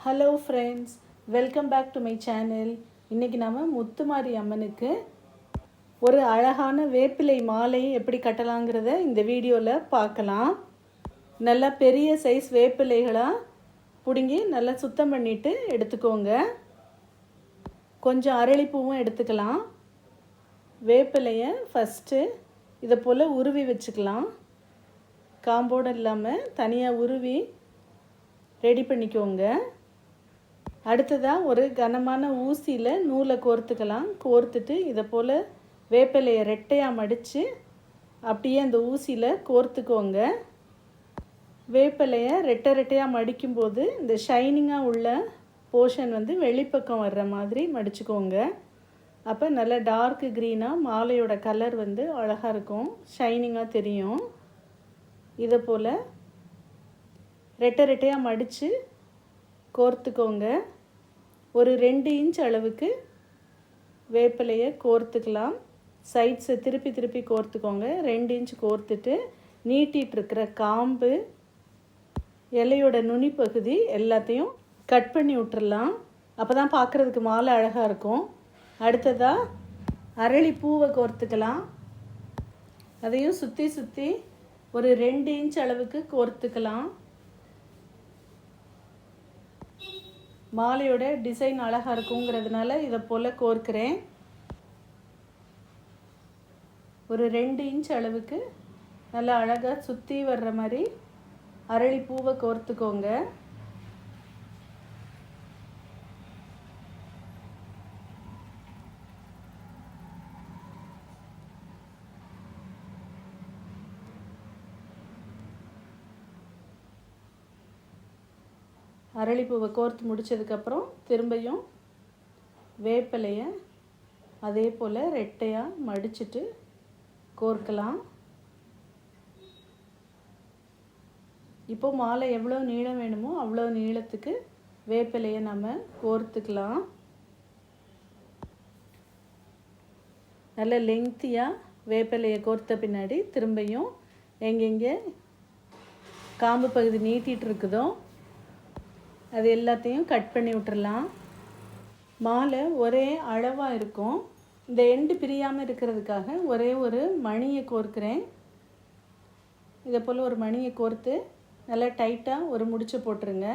Hello friends, welcome back to my channel. இன்றைக்கி நம்ம முத்துமாரி அம்மனுக்கு ஒரு அழகான வேப்பிலை மாலை எப்படி கட்டலாங்கிறத இந்த வீடியோவில் பார்க்கலாம். நல்லா பெரிய சைஸ் வேப்பிலைகளாக பிடுங்கி நல்லா சுத்தம் பண்ணிவிட்டு எடுத்துக்கோங்க. கொஞ்சம் அரளிப்பூவும் எடுத்துக்கலாம். வேப்பிலையை ஃபஸ்ட்டு இதை போல் உருவி வச்சுக்கலாம். காம்போடு இல்லாமல் தனியாக உருவி ரெடி பண்ணிக்கோங்க. அடுத்ததாக ஒரு கனமான ஊசியில் நூலை கோர்த்துக்கலாம். கோர்த்துட்டு இதை போல் வேப்பிலையை ரெட்டையாக மடித்து அப்படியே அந்த ஊசியில் கோர்த்துக்கோங்க. வேப்பிலையை ரெட்டையாக மடிக்கும்போது இந்த ஷைனிங்காக உள்ள போர்ஷன் வெளிப்பக்கம் வர்ற மாதிரி மடிச்சுக்கோங்க. அப்போ நல்ல டார்க் க்ரீனாக மாலையோட கலர் அழகாக இருக்கும், ஷைனிங்காக தெரியும். இதை போல் ரெட்டையாக மடித்து கோர்த்துக்கோங்க. ஒரு 2 இன்ச் அளவுக்கு வேப்பிலையை கோர்த்துக்கலாம். சைட்ஸை திருப்பி கோர்த்துக்கோங்க. 2 இன்ச் கோர்த்துட்டு நீட்டிகிட்ருக்கிற காம்பு, இலையோட நுனி பகுதி எல்லாத்தையும் கட் பண்ணி விட்டுறலாம். அப்போ தான் பார்க்குறதுக்கு மாலை அழகாக இருக்கும். அடுத்ததாக அரளி பூவை கோர்த்துக்கலாம். அதையும் சுற்றி ஒரு 2 இன்ச் அளவுக்கு கோர்த்துக்கலாம். மாலையோட டிசைன் அழகாக இருக்குங்கிறதுனால இதை போல் கோர்க்கிறேன். ஒரு 2 இன்ச் அளவுக்கு நல்லா அழகாக சுற்றி வர்ற மாதிரி அரளிப்பூவை கோர்த்துக்கோங்க. அரளிப்பூவை கோர்த்து முடித்ததுக்கப்புறம் திரும்பியும் வேப்பிலையை அதே போல் ரெட்டையாக மடிச்சுட்டு கோர்க்கலாம். இப்போது மாலை எவ்வளோ நீளம் வேணுமோ அவ்வளோ நீளத்துக்கு வேப்பிலையை நம்ம கோர்த்துக்கலாம். நல்ல லெங்க்த்தியாக வேப்பிலையை கோர்த்த பின்னாடி திரும்பியும் எங்கெங்கே காம்பு பகுதி நீட்டிகிட்டு இருக்குதோ அது எல்லாத்தையும் கட் பண்ணி விட்டுறலாம். மாலை ஒரே அளவாக இருக்கும். இந்த எண்டு பிரியாமல் இருக்கிறதுக்காக ஒரே ஒரு மணியை கோர்க்கிறேன். இதை போல் ஒரு மணியை கோர்த்து நல்லா டைட்டாக ஒரு முடிச்சை போட்டுருங்க.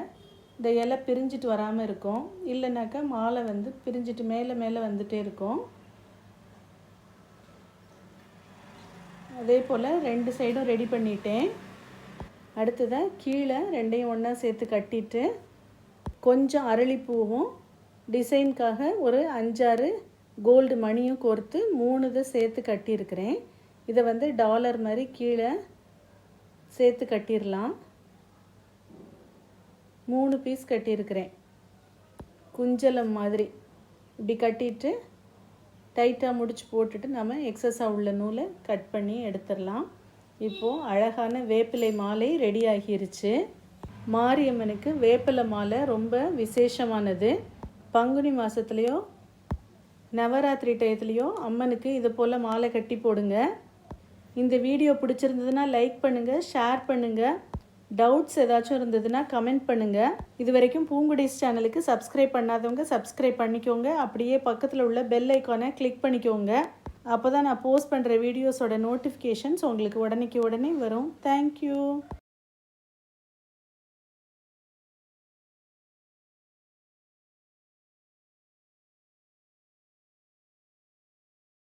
இந்த இலை பிரிஞ்சிட்டு வராமல் இருக்கும். இல்லைனாக்கா மாலை பிரிஞ்சிட்டு மேலே வந்துகிட்டே இருக்கும். அதே போல் 2 சைடும் ரெடி பண்ணிட்டேன். அடுத்ததாக கீழே 2ஐயும் ஒன்றா சேர்த்து கட்டிட்டு கொஞ்சம் அரளிப்பூவும் டிசைனுக்காக ஒரு 5-6 கோல்டு மணியும் கோர்த்து 3 இதை சேர்த்து கட்டியிருக்கிறேன். இதை டாலர் மாதிரி கீழே சேர்த்து கட்டிடலாம். 3 பீஸ் கட்டியிருக்கிறேன். குஞ்சலம் மாதிரி இப்படி கட்டிட்டு டைட்டாக முடிச்சு போட்டுட்டு நம்ம எக்ஸஸாக உள்ள நூலை கட் பண்ணி எடுத்துடலாம். இப்போது அழகான வேப்பிலை மாலை ரெடி ஆகிருச்சு. மாரியம்மனுக்கு வேப்பிலை மாலை ரொம்ப விசேஷமானது. பங்குனி மாதத்துலேயோ நவராத்திரி டயத்துலேயோ அம்மனுக்கு இது போல் மாலை கட்டி போடுங்க. இந்த வீடியோ பிடிச்சிருந்ததுன்னா லைக் பண்ணுங்கள், ஷேர் பண்ணுங்கள். டவுட்ஸ் ஏதாச்சும் இருந்ததுன்னா கமெண்ட் பண்ணுங்கள். இது வரைக்கும் பூங்குடிஸ் சேனலுக்கு சப்ஸ்கிரைப் பண்ணாதவங்க சப்ஸ்கிரைப் பண்ணிக்கோங்க. அப்படியே பக்கத்தில் உள்ள பெல் ஐக்கானை கிளிக் பண்ணிக்கோங்க. அப்போ தான் நான் போஸ்ட் பண்ணுற வீடியோஸோட நோட்டிஃபிகேஷன்ஸ் உங்களுக்கு உடனே வரும். தேங்க்யூ.